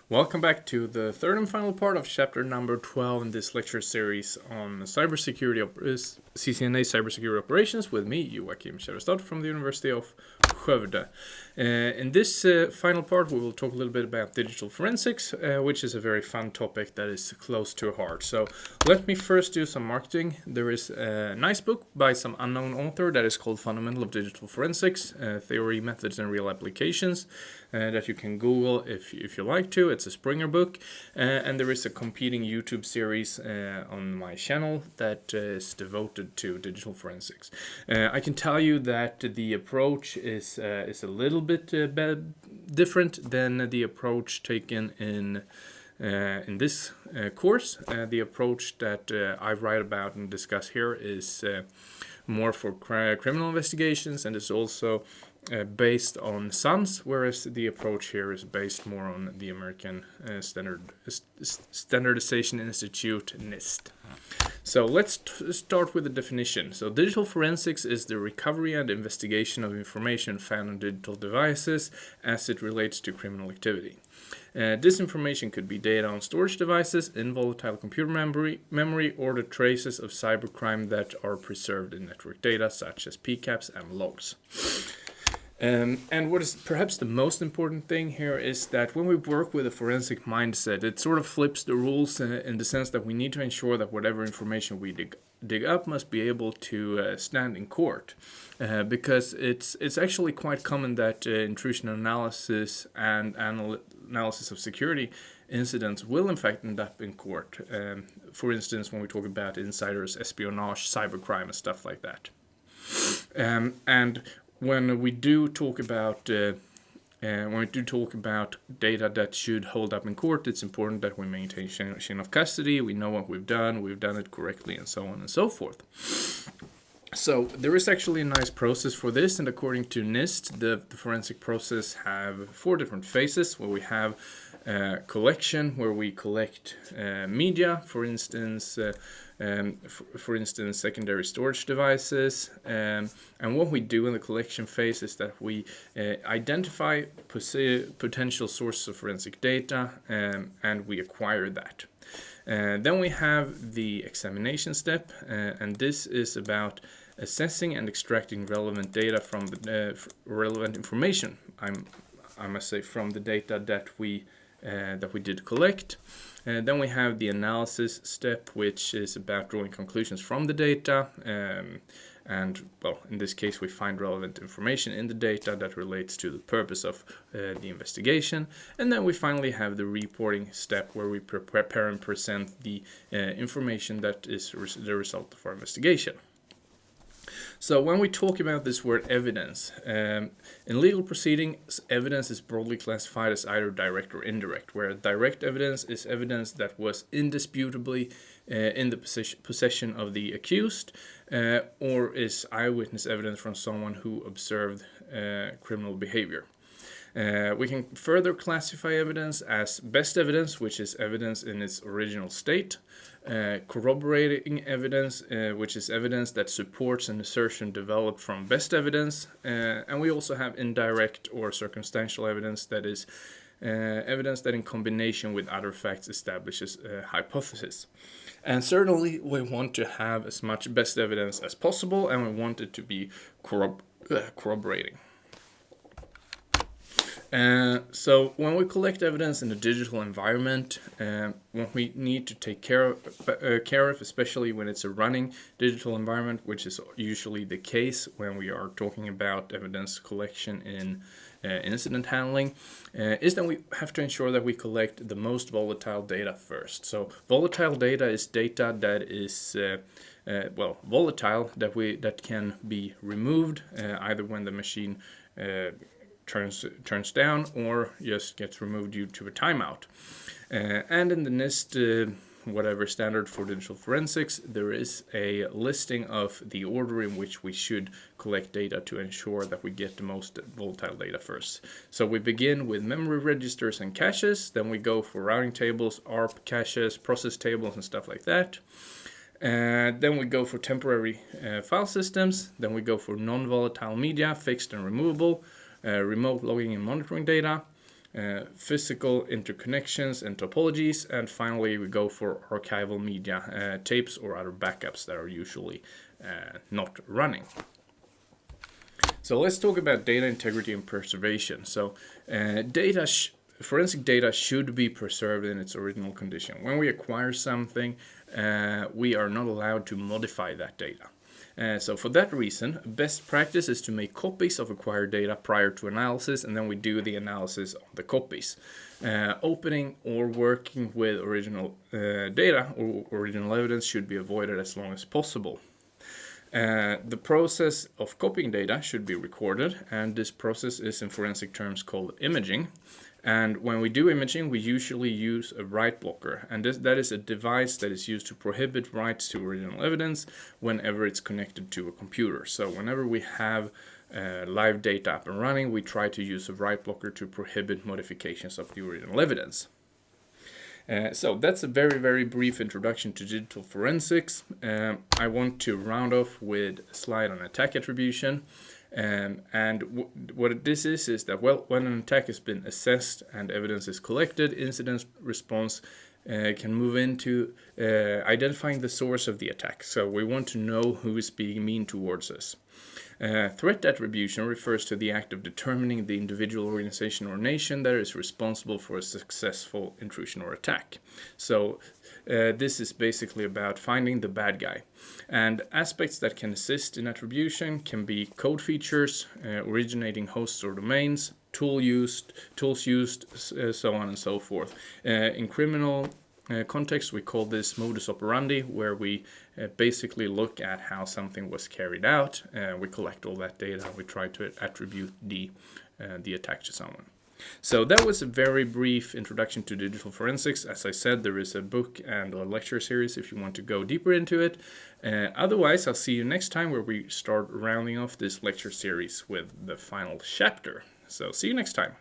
Welcome back to the third and final part of chapter number 12 in this lecture series on cybersecurity, CCNA cybersecurity operations with me, Joachim Chap12 from the University of Skövde. In this final part, we will talk a little bit about digital forensics, which is a very fun topic that is close to heart. So let me first do some marketing. There is a nice book by some unknown author that is called Fundamental of Digital Forensics, Theory, Methods, and Real Applications, that you can Google if you like to. It's a Springer book, and there is a competing YouTube series on my channel that is devoted to digital forensics. I can tell you that the approach is a little bit different than the approach taken in this course. The approach that I write about and discuss here is more for criminal investigations, and is also based on SANS, whereas the approach here is based more on the American Standardization Institute, NIST. So let's start with the definition. So digital forensics is the recovery and investigation of information found on digital devices as it relates to criminal activity. This information could be data on storage devices, in volatile computer memory, or the traces of cybercrime that are preserved in network data, such as PCAPs and logs. And what is perhaps the most important thing here is that when we work with a forensic mindset, it sort of flips the rules in the sense that we need to ensure that whatever information we dig up must be able to stand in court, because it's actually quite common that intrusion analysis and analysis of security incidents will in fact end up in court. For instance, when we talk about insiders, espionage, cybercrime, and stuff like that. And when we do talk about data that should hold up in court, it's important that we maintain chain of custody. We know what we've done it correctly, and so on and so forth. So there is actually a nice process for this, and according to NIST, the forensic process have 4 different phases, where we have collection, where we collect media, for instance, secondary storage devices, and what we do in the collection phase is that we identify potential sources of forensic data, and we acquire that. Then we have the examination step, and this is about assessing and extracting relevant data from the relevant information. I must say, from the data that we did collect. Then we have the analysis step, which is about drawing conclusions from the data, and well, in this case we find relevant information in the data that relates to the purpose of the investigation. And then we finally have the reporting step, where we prepare and present the information that is the result of our investigation. So when we talk about this word evidence, in legal proceedings, evidence is broadly classified as either direct or indirect, where direct evidence is evidence that was indisputably in the possession of the accused, or is eyewitness evidence from someone who observed criminal behavior. We can further classify evidence as best evidence, which is evidence in its original state, corroborating evidence, which is evidence that supports an assertion developed from best evidence, and we also have indirect or circumstantial evidence, that is evidence that in combination with other facts establishes a hypothesis. And certainly we want to have as much best evidence as possible, and we want it to be corroborating. So when we collect evidence in a digital environment, what we need to take care of, especially when it's a running digital environment, which is usually the case when we are talking about evidence collection in incident handling, is that we have to ensure that we collect the most volatile data first. So volatile data is data that is volatile, that can be removed either when the machine turns down or just gets removed due to a timeout. And in the NIST whatever standard for digital forensics, there is a listing of the order in which we should collect data to ensure that we get the most volatile data first. So we begin with memory registers and caches, then we go for routing tables, ARP caches, process tables, and stuff like that. Then we go for temporary file systems, then we go for non-volatile media, fixed and removable, remote logging and monitoring data, physical interconnections and topologies, and finally we go for archival media, tapes or other backups that are usually not running. So let's talk about data integrity and preservation. So forensic data should be preserved in its original condition. When we acquire something, we are not allowed to modify that data. So for that reason, best practice is to make copies of acquired data prior to analysis, and then we do the analysis on the copies. Opening or working with original data or original evidence should be avoided as long as possible. The process of copying data should be recorded, and this process is in forensic terms called imaging. And when we do imaging, we usually use a write blocker, and that is a device that is used to prohibit writes to original evidence whenever it's connected to a computer. So whenever we have live data up and running, we try to use a write blocker to prohibit modifications of the original evidence. So that's a very, very brief introduction to digital forensics. I want to round off with a slide on attack attribution. What this is that, well, when an attack has been assessed and evidence is collected, incident response can move into identifying the source of the attack. So we want to know who is being mean towards us. Threat attribution refers to the act of determining the individual, organization, or nation that is responsible for a successful intrusion or attack. So this is basically about finding the bad guy. And aspects that can assist in attribution can be code features, originating hosts or domains, tools used, so on and so forth. In criminal context, we call this modus operandi, where we basically look at how something was carried out. We collect all that data. We try to attribute the attack to someone. So that was a very brief introduction to digital forensics. As I said, there is a book and a lecture series if you want to go deeper into it. Otherwise, I'll see you next time where we start rounding off this lecture series with the final chapter. So see you next time.